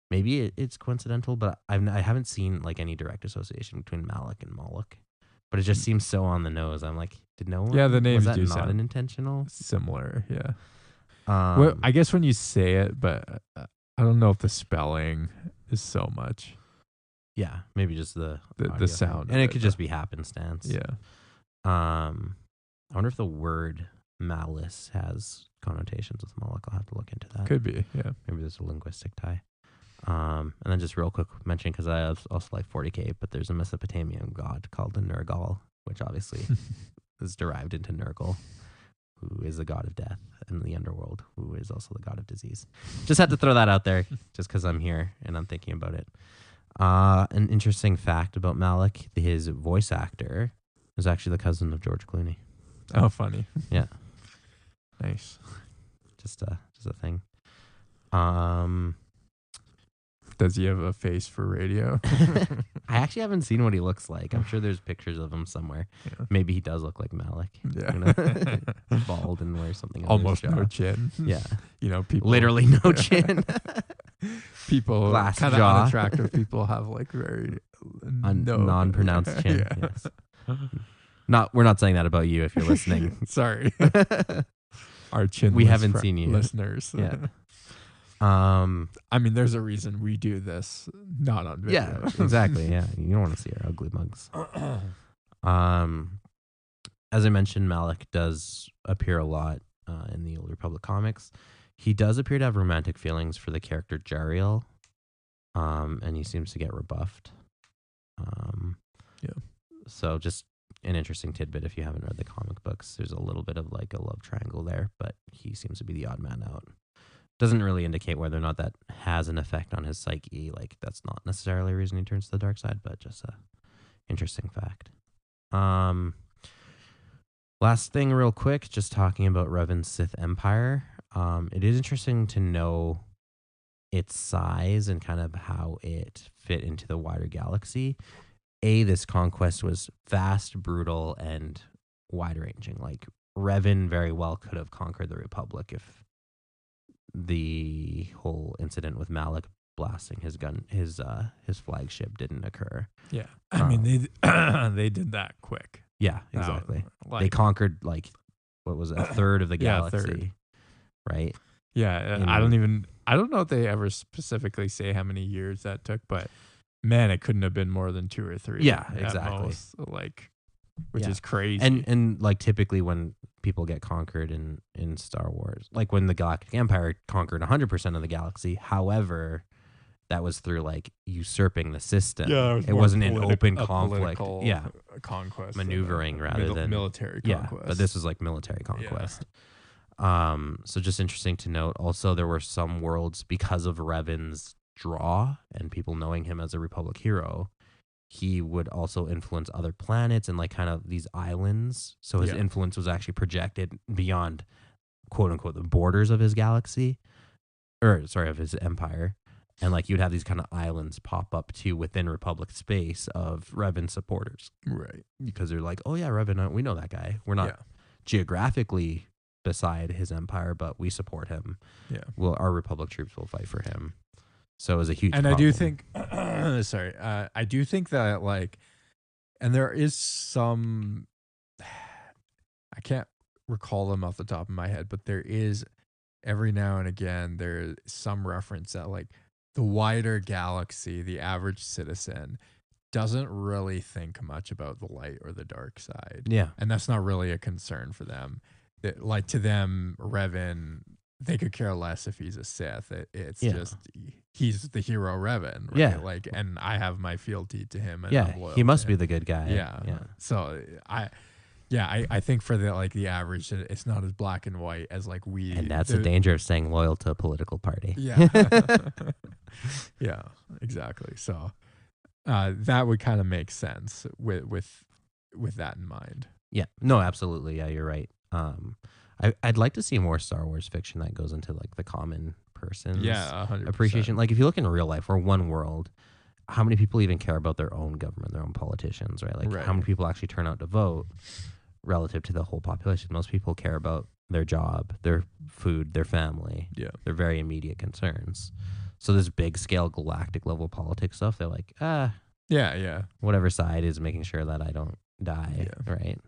Maybe it's coincidental, but I haven't seen like any direct association between Malak and Moloch. But it just seems so on the nose. I'm like, did no one? Yeah, the names was that do not sound an intentional? similar. Yeah. Well, I guess when you say it, but I don't know if the spelling is so much. Yeah, maybe just the sound, and it could just be happenstance. Yeah. I wonder if the word malice has connotations with Moloch. I'll have to look into that. Could be. Yeah. Maybe there's a linguistic tie. And then just real quick mention, because I also like 40K, but there's a Mesopotamian god called the Nergal, which obviously is derived into Nergal, who is the god of death in the underworld, who is also the god of disease. Just had to throw that out there just because I'm here and I'm thinking about it. An interesting fact about Malak, his voice actor is actually the cousin of George Clooney. Oh, funny. Yeah. Nice. Just a thing. Does he have a face for radio? I actually haven't seen what he looks like. I'm sure there's pictures of him somewhere. Yeah. Maybe he does look like Malak. Yeah. You know? Bald and wears something on Almost his jaw. no chin. Yeah. You know, people Literally no chin. people Glass kind of jaw. unattractive people have like very non-pronounced chin. Yeah. Yes. We're not saying that about you if you're listening. Sorry. Our chin. We haven't seen you. Listeners. Yeah. I mean, there's a reason we do this not on video. Yeah, exactly. Yeah. You don't want to see our ugly mugs. As I mentioned, Malak does appear a lot in the Old Republic comics. He does appear to have romantic feelings for the character Jariel, and he seems to get rebuffed. Yeah. So just an interesting tidbit if you haven't read the comic books. There's a little bit of like a love triangle there, but he seems to be the odd man out. Doesn't really indicate whether or not that has an effect on his psyche. Like that's not necessarily a reason he turns to the dark side, but just a interesting fact. Last thing real quick, just talking about Revan's Sith Empire. It is interesting to know its size and kind of how it fit into the wider galaxy. This conquest was vast, brutal, and wide-ranging. Like Revan very well could have conquered the Republic if the whole incident with Malak blasting his flagship didn't occur. Yeah, I mean they did that quick. Yeah, exactly. They Like, conquered like what was it, a third of the Yeah, a galaxy, third. right? yeah, In- I don't know if they ever specifically say how many years that took, but man, it couldn't have been more than 2 or 3. Yeah, at exactly. most, like, which Yeah. is crazy. And like typically when people get conquered in Star Wars, like when the Galactic Empire conquered 100% of the galaxy, however, that was through like usurping the system. It wasn't an open conflict. Yeah, conquest, maneuvering rather than military yeah. conquest. But this was like military conquest. So just interesting to note. Also, there were some worlds because of Revan's draw and people knowing him as a Republic hero, he would also influence other planets and like kind of these islands. So his Yeah. influence was actually projected beyond quote unquote the borders of his galaxy, or sorry, of his empire. And like you'd have these kind of islands pop up too within Republic space of Revan supporters right. because they're like, oh yeah, Revan, we know that guy. We're not Yeah. geographically beside his empire, but we support him. Yeah. Well, our Republic troops will fight for him. So it was a huge And I do problem. think, sorry, I do think that like, and there is some, I can't recall them off the top of my head, but there is every now and again, there's some reference that like the wider galaxy, the average citizen doesn't really think much about the light or the dark side. Yeah. And that's not really a concern for them. That, like to them, Revan, they could care less if he's a Sith. It's Yeah. just he's the hero Revan, right? Yeah. Like, and I have my fealty to him. And Yeah. I'm loyal He to must be him. the good guy. Yeah. Yeah. So I think for the like the average, it's not as black and white as like we. And that's the danger of staying loyal to a political party. Yeah. Yeah. Exactly. So that would kind of make sense with that in mind. Yeah. No, absolutely. Yeah, you're right. I'd like to see more Star Wars fiction that goes into like the common person's Yeah. 100%. appreciation. Like if you look in real life, we're one world. How many people even care about their own government, their own politicians, right? Like Right. how many people actually turn out to vote relative to the whole population? Most people care about their job, their food, their family, Yeah. their very immediate concerns. So this big scale galactic level politics stuff, they're like, Yeah. whatever side is making sure that I don't die, Yeah. right?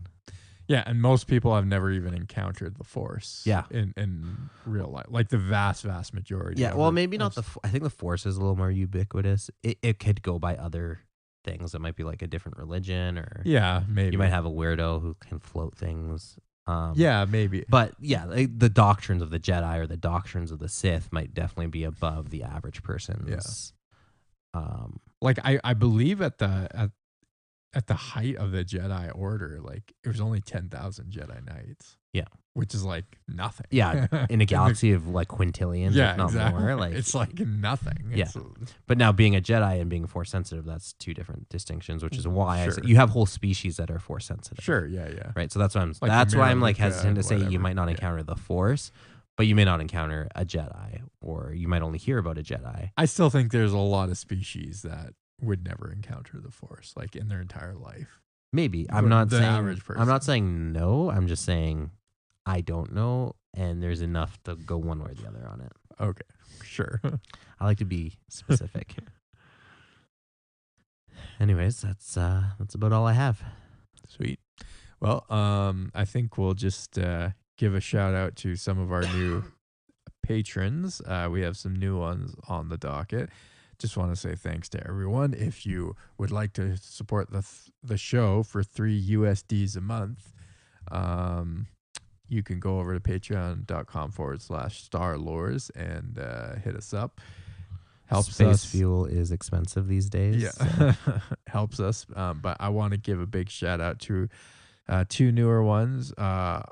Yeah, and most people have never even encountered the Force. Yeah. in real life, like the vast majority. Yeah, of well, it. maybe not I think the Force is a little more ubiquitous. It could go by other things. It might be like a different religion, or Yeah, maybe you might have a weirdo who can float things. Yeah, maybe. But yeah, like the doctrines of the Jedi or the doctrines of the Sith might definitely be above the average person's. Like I believe at the height of the Jedi Order, like it was only 10,000 Jedi Knights. Yeah. Which is like nothing. Yeah, in a galaxy of like quintillions, Yeah, if not exactly. more. Like it's like nothing. Yeah. But now being a Jedi and being Force sensitive, that's two different distinctions, which is why Sure. you have whole species that are Force sensitive. Sure. Yeah. Right. So that's why I'm Like that's why I'm like America hesitant to and say you whatever. might not Yeah. encounter the Force, but you may not encounter a Jedi, or you might only hear about a Jedi. I still think there's a lot of species that would never encounter the Force, like in their entire life. Maybe. For I'm not the saying average I'm not person. saying no. I'm just saying I don't know, and there's enough to go one way or the other on it. Okay. Sure. I like to be specific. Anyways, that's about all I have. Sweet. Well, I think we'll just give a shout out to some of our new patrons. We have some new ones on the docket. Just want to say thanks to everyone. If you would like to support the show for $3 USDs a month, you can go over to patreon.com/starlores and hit us up. Helps Space us. fuel is expensive these days. Yeah, so- helps us. But I want to give a big shout out to two newer ones,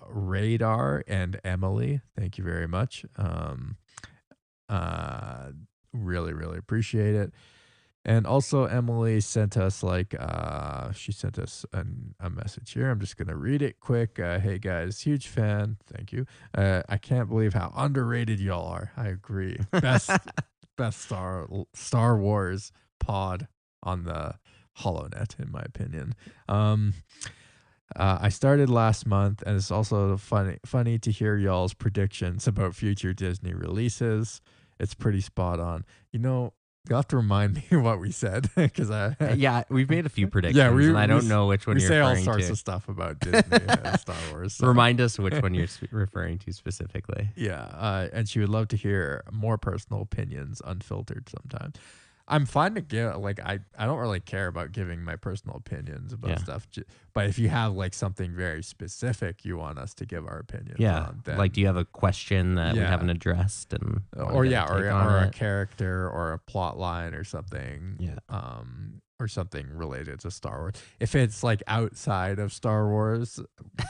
Radar and Emily. Thank you very much. Really, really appreciate it. And also Emily sent us she sent us a message here. I'm just going to read it quick. Hey guys, huge fan. Thank you. I can't believe how underrated y'all are. I agree. Best Star Wars pod on the HoloNet, in my opinion. I started last month, and it's also funny to hear y'all's predictions about future Disney releases. It's pretty spot on. You'll have to remind me what we said, because yeah, we've made a few predictions, and I don't know which one we you're say all referring sorts to. of stuff about Disney and Star Wars. So. Remind us which one you're referring to specifically. Yeah, and she would love to hear more personal opinions, unfiltered sometimes. I'm fine to give, I don't really care about giving my personal opinions about stuff. But if you have something very specific you want us to give our opinions on, then, do you have a question that we haven't addressed, and or a character or a plot line or something, or something related to Star Wars. If it's outside of Star Wars,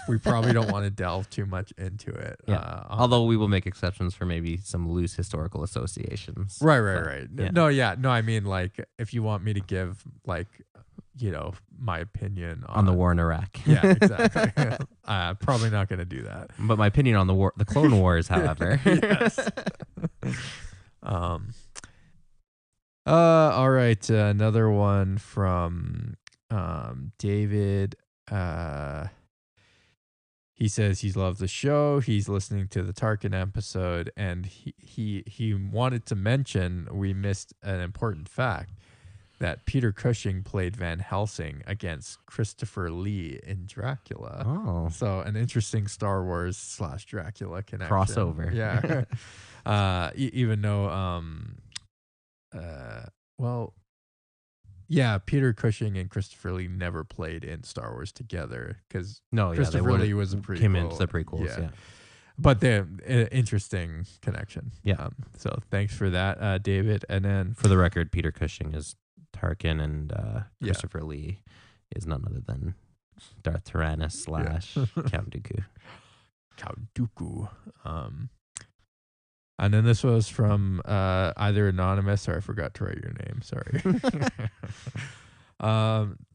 we probably don't want to delve too much into it. Although we will make exceptions for maybe some loose historical associations. Right. Yeah. No, I mean, if you want me to give my opinion on the war in Iraq. Yeah, exactly. Probably not going to do that. But my opinion on the Clone Wars, however. Yes. All right. Another one from David. He says he loves the show. He's listening to the Tarkin episode, and he wanted to mention we missed an important fact, that Peter Cushing played Van Helsing against Christopher Lee in Dracula. Oh. So an interesting Star Wars / Dracula connection. Crossover. Yeah. Even though, Peter Cushing and Christopher Lee never played in Star Wars together, because Christopher Lee was a prequel. Came into the prequels, yeah. But they're interesting connection. Yeah. So thanks for that, David. And then for the record, Peter Cushing is Tarkin, and Christopher Lee is none other than Darth Tyrannus / Count Dooku. Count Dooku. And then this was from either anonymous, or I forgot to write your name. Sorry.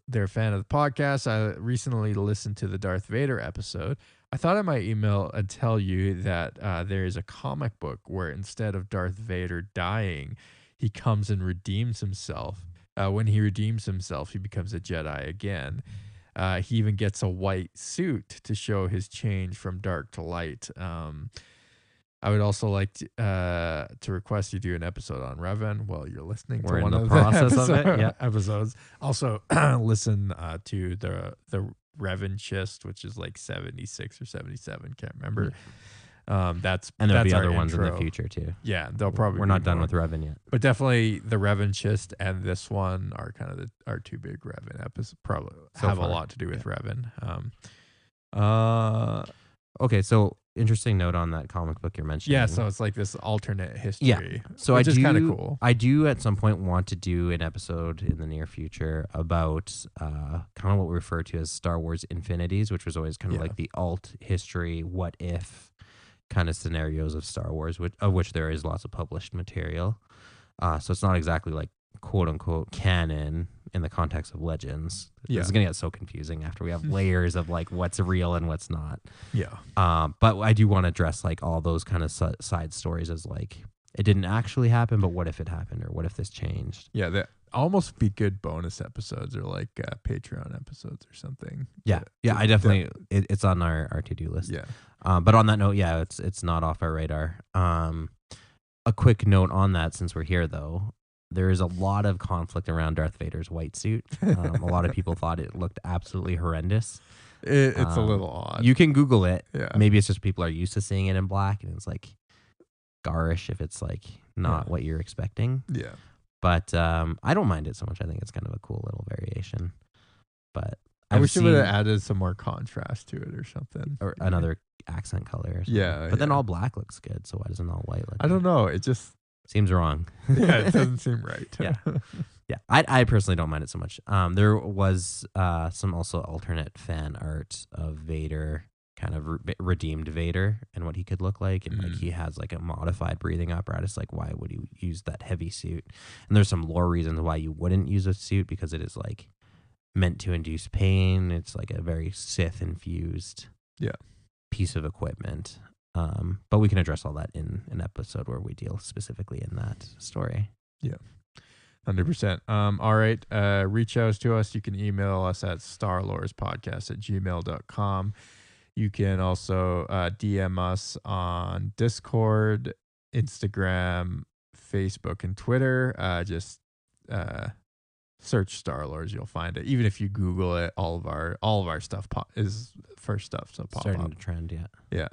They're a fan of the podcast. I recently listened to the Darth Vader episode. I thought I might email and tell you that there is a comic book where instead of Darth Vader dying, he comes and redeems himself. When he redeems himself, he becomes a Jedi again. He even gets a white suit to show his change from dark to light. I would also like to request you do an episode on Revan while you're listening to one of the episodes. Also, listen to the Revan Chist, which is 76 or 77. Can't remember. That's and there'll be other intro. ones in the future too. Yeah, they'll probably. We're not done with Revan yet, but definitely the Revan Chist and this one are kind of our two big Revan episodes. Probably have a lot to do with Revan. Okay, so interesting note on that comic book you're mentioning. Yeah, so it's this alternate history. Yeah, so which is kind of cool. I do at some point want to do an episode in the near future about kind of what we refer to as Star Wars Infinities, which was always kind of the alt history, what if kind of scenarios of Star Wars, of which there is lots of published material. So it's not exactly quote unquote canon in the context of Legends. It's going to get so confusing after we have layers of what's real and what's not. Yeah. But I do want to address all those kind of side stories as it didn't actually happen, but what if it happened, or what if this changed? Yeah, that almost be good bonus episodes, or Patreon episodes or something. Yeah. I definitely it's on our to-do list. Yeah. But on that note, it's not off our radar. A quick note on that, since we're here though. There is a lot of conflict around Darth Vader's white suit. A lot of people thought it looked absolutely horrendous. It's a little odd. You can Google it. Yeah. Maybe it's just people are used to seeing it in black, and it's garish if it's not what you're expecting. Yeah. But I don't mind it so much. I think it's kind of a cool little variation. But I wish it would have added some more contrast to it or something. Or another accent color or something. Yeah. But then all black looks good, so why doesn't all white look I don't know. It just Seems wrong. Yeah, it doesn't seem right. Yeah. Yeah, I personally don't mind it so much. There was some also alternate fan art of Vader, kind of redeemed Vader and what he could look like, and like he has like a modified breathing apparatus. Like, why would you use that heavy suit? And there's some lore reasons why you wouldn't use a suit, because it is like meant to induce pain. It's like a very Sith infused piece of equipment. But we can address all that in an episode where we deal specifically in that story. Yeah. 100%. All right. Reach out to us. You can email us at starlordspodcast@gmail.com. You can also DM us on Discord, Instagram, Facebook, and Twitter. Just search Star Lords. You'll find it. Even if you Google it, all of our stuff is first stuff. So pop Starting up. to trend, yeah. Yeah.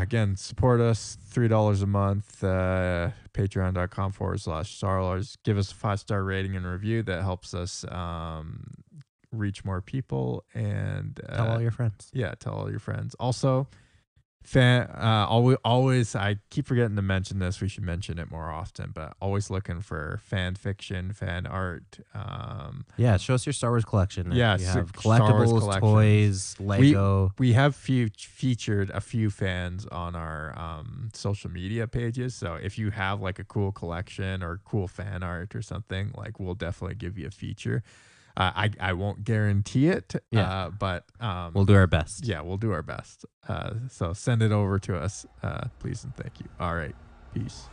Again, support us, $3 a month, patreon.com/StarLords. Give us a 5-star rating and review. That helps us reach more people, and Tell all your friends. Yeah, tell all your friends. Also, always, I keep forgetting to mention this. We should mention it more often, but always looking for fan fiction, fan art. Yeah, show us your Star Wars collection. Yeah, you have Star Wars collectibles, collections. toys, Lego. We have featured a few fans on our social media pages. So if you have like a cool collection or cool fan art or something, like we'll definitely give you a feature. I won't guarantee it, but We'll do our best. Yeah, we'll do our best. So send it over to us, please and thank you. All right, peace.